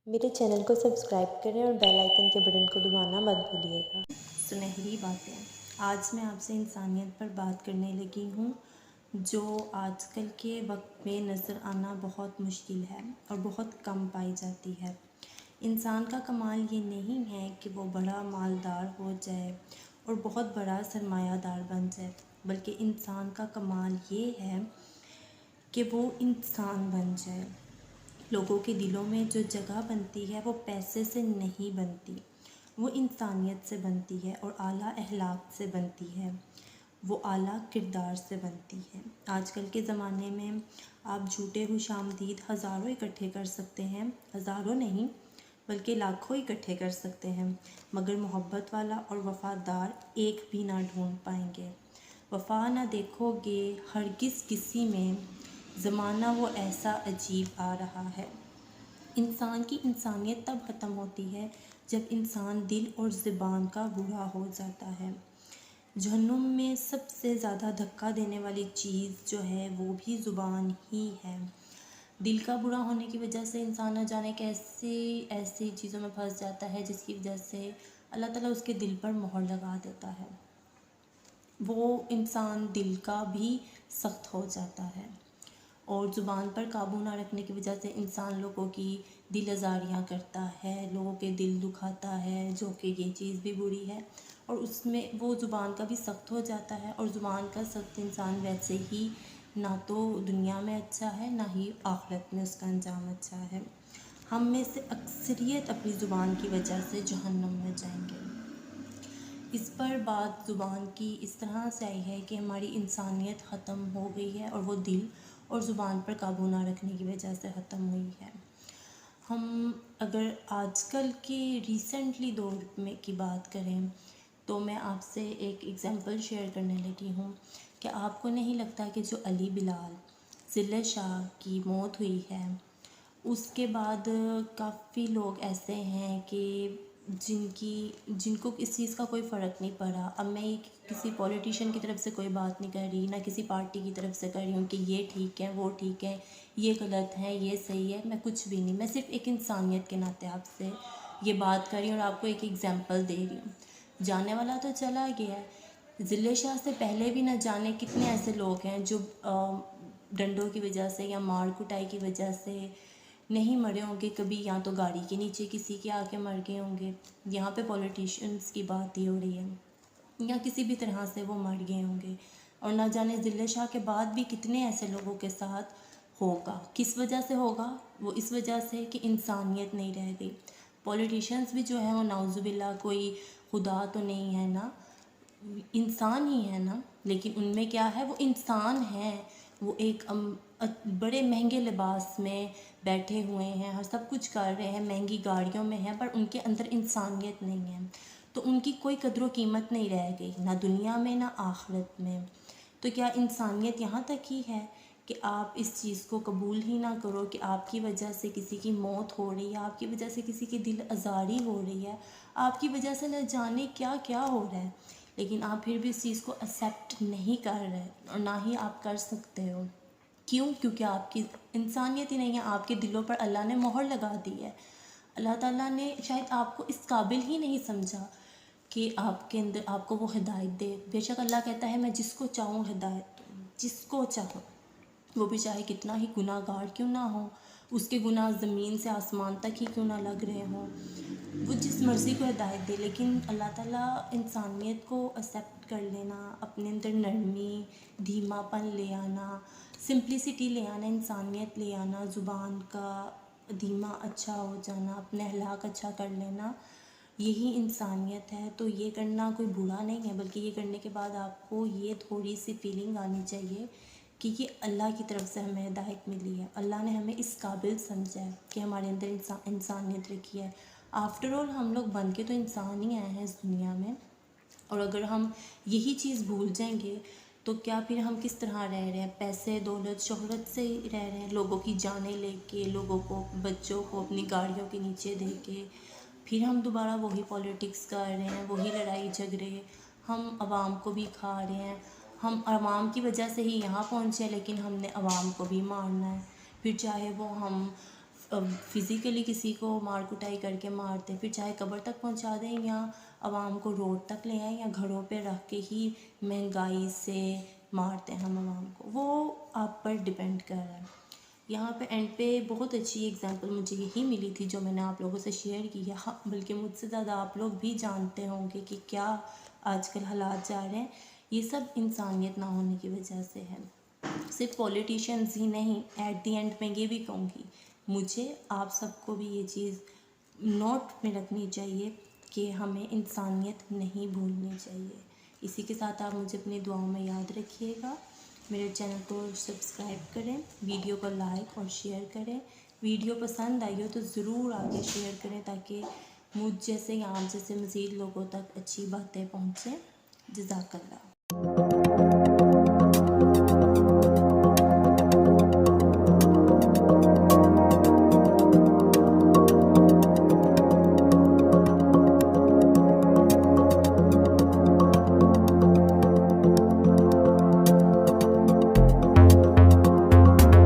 मेरे चैनल को सब्सक्राइब करें और बेल आइकन के बटन को दबाना मत भूलिएगा। सुनहरी बातें। आज मैं आपसे इंसानियत पर बात करने लगी हूँ, जो आजकल के वक्त में नज़र आना बहुत मुश्किल है और बहुत कम पाई जाती है। इंसान का कमाल ये नहीं है कि वो बड़ा मालदार हो जाए और बहुत बड़ा सरमायादार बन जाए, बल्कि इंसान का कमाल ये है कि वो इंसान बन जाए। लोगों के दिलों में जो जगह बनती है वो पैसे से नहीं बनती, वो इंसानियत से बनती है और आला अखलाक से बनती है, वो आला किरदार से बनती है। आजकल के ज़माने में आप झूठे खुशामदीद हज़ारों इकट्ठे कर सकते हैं, हज़ारों नहीं बल्कि लाखों इकट्ठे कर सकते हैं, मगर मोहब्बत वाला और वफ़ादार एक भी ना ढूंढ पाएंगे। वफ़ा ना देखोगे हरगिज़ किसी में, ज़माना वो ऐसा अजीब आ रहा है। इंसान की इंसानियत तब ख़त्म होती है जब इंसान दिल और ज़ुबान का बुरा हो जाता है। जहन्नुम में सबसे ज़्यादा धक्का देने वाली चीज़ जो है वो भी ज़ुबान ही है। दिल का बुरा होने की वजह से इंसान न जाने कैसे ऐसी चीज़ों में फंस जाता है जिसकी वजह से अल्लाह ताला उसके दिल पर मोहर लगा देता है। वो इंसान दिल का भी सख्त हो जाता है और ज़ुबान पर काबू ना रखने की वजह से इंसान लोगों की दिल आज़ारियाँ करता है, लोगों के दिल दुखाता है, जो कि ये चीज़ भी बुरी है। और उसमें वो ज़ुबान का भी सख्त हो जाता है और ज़ुबान का सख्त इंसान वैसे ही ना तो दुनिया में अच्छा है, ना ही आखिरत में उसका अंजाम अच्छा है। हम में से अक्सरियत अपनी ज़ुबान की वजह से जहन्नुम में जाएंगे। इस पर बात ज़ुबान की इस तरह से आई है कि हमारी इंसानियत ख़त्म हो गई है और वो दिल और ज़ुबान पर काबू ना रखने की वजह से ख़त्म हुई है। हम अगर आजकल के रिसेंटली दौर में की बात करें तो मैं आपसे एक एग्ज़ाम्पल शेयर करने लगी हूँ कि आपको नहीं लगता कि जो अली बिलाल ज़िले शाह की मौत हुई है उसके बाद काफ़ी लोग ऐसे हैं कि जिनको इस चीज़ का कोई फ़र्क नहीं पड़ा। अब मैं ये किसी पॉलिटिशियन की तरफ से कोई बात नहीं कर रही, ना किसी पार्टी की तरफ से कर रही हूँ कि ये ठीक है, वो ठीक है, ये गलत है, ये सही है, मैं कुछ भी नहीं। मैं सिर्फ एक इंसानियत के नाते आपसे ये बात कर रही हूँ और आपको एक एग्ज़ाम्पल दे रही हूँ। जाने वाला तो चला गया है, ज़िले शाह से पहले भी न जाने कितने ऐसे लोग हैं जो डंडों की वजह से या मार कुटाई की वजह से नहीं मरे होंगे कभी, या तो गाड़ी के नीचे किसी के आके मर गए होंगे, यहाँ पे पॉलिटिशियंस की बात ही हो रही है, या किसी भी तरह से वो मर गए होंगे। और ना जाने ज़िले शाह के बाद भी कितने ऐसे लोगों के साथ होगा। किस वजह से होगा? वो इस वजह से कि इंसानियत नहीं रह गई। पॉलिटिशियंस भी जो है वो नाउज़ुबिल्लाह कोई खुदा तो नहीं है ना, इंसान ही है ना, लेकिन उनमें क्या है, वो इंसान है। वो एक बड़े महंगे लिबास में बैठे हुए हैं, हर सब कुछ कर रहे हैं, महंगी गाड़ियों में हैं, पर उनके अंदर इंसानियत नहीं है। तो उनकी कोई कदर कीमत नहीं रह गई, ना दुनिया में ना आखिरत में। तो क्या इंसानियत यहाँ तक ही है कि आप इस चीज़ को कबूल ही ना करो कि आपकी वजह से किसी की मौत हो रही है, आपकी वजह से किसी की दिल आज़ारी हो रही है, आपकी वजह से न जाने क्या क्या हो रहा है, लेकिन आप फिर भी इस चीज़ को एक्सेप्ट नहीं कर रहे और ना ही आप कर सकते हो। क्यों? क्योंकि आपकी इंसानियत ही नहीं है, आपके दिलों पर अल्लाह ने मोहर लगा दी है। अल्लाह ताला ने शायद आपको इस काबिल ही नहीं समझा कि आपके अंदर आपको वो हिदायत दे। बेशक अल्लाह कहता है मैं जिसको चाहूँ हिदायत दूँ, जिसको चाहूँ, वो भी चाहे कितना ही गुनाहगार क्यों ना हो, उसके गुनाह ज़मीन से आसमान तक ही क्यों ना लग रहे हों, वो जिस मर्ज़ी को हिदायत दे। लेकिन अल्लाह ताला इंसानियत को एक्सेप्ट कर लेना, अपने अंदर नरमी, धीमापन ले आना, सिंप्लिसिटी ले आना, इंसानियत ले आना, ज़ुबान का धीमा अच्छा हो जाना, अपने अखलाक अच्छा कर लेना, यही इंसानियत है। तो ये करना कोई बुरा नहीं है, बल्कि ये करने के बाद आपको ये थोड़ी सी फीलिंग आनी चाहिए कि ये अल्लाह की तरफ से हमें हिदायत मिली है, अल्लाह ने हमें इस काबिल समझा है कि हमारे अंदर इंसानियत रखी है। आफ्टर ऑल हम लोग बन के तो इंसान ही आए हैं इस दुनिया में, और अगर हम यही चीज़ भूल जाएंगे तो क्या फिर हम किस तरह रह रहे हैं? पैसे, दौलत, शोहरत से ही रह रहे हैं, लोगों की जानें लेके, लोगों को, बच्चों को अपनी गाड़ियों के नीचे दे के फिर हम दोबारा वही पॉलिटिक्स कर रहे हैं, वही लड़ाई झगड़े, हम आवाम को भी खा रहे हैं। हम आवाम की वजह से ही यहाँ पहुँचे, लेकिन हमने आवाम को भी मारना है, फिर चाहे वो हम فزیکلی کسی کو مار کٹائی کر کے مارتے، پھر چاہے قبر تک پہنچا دیں یا عوام کو روڈ تک لے آئیں یا گھروں پہ رکھ کے ہی مہنگائی سے مارتے ہیں ہم عوام کو، وہ آپ پر ڈپینڈ کر رہا ہے۔ یہاں پہ اینڈ پہ بہت اچھی اگزامپل مجھے یہی ملی تھی جو میں نے آپ لوگوں سے شیئر کی ہے، بلکہ مجھ سے زیادہ آپ لوگ بھی جانتے ہوں گے کہ کیا آج کل حالات جا رہے ہیں۔ یہ سب انسانیت نہ ہونے کی وجہ سے ہے۔ صرف پولیٹیشینز ہی نہیں، ایٹ دی اینڈ میں یہ بھی کہوں گی، مجھے آپ سب کو بھی یہ چیز نوٹ میں رکھنی چاہیے کہ ہمیں انسانیت نہیں بھولنی چاہیے۔ اسی کے ساتھ آپ مجھے اپنی دعاؤں میں یاد رکھیے گا۔ میرے چینل کو سبسکرائب کریں، ویڈیو کو لائک اور شیئر کریں۔ ویڈیو پسند آئی ہو تو ضرور آگے شیئر کریں تاکہ مجھ جیسے یا آپ جیسے مزید لوگوں تک اچھی باتیں پہنچیں۔ جزاک اللہ۔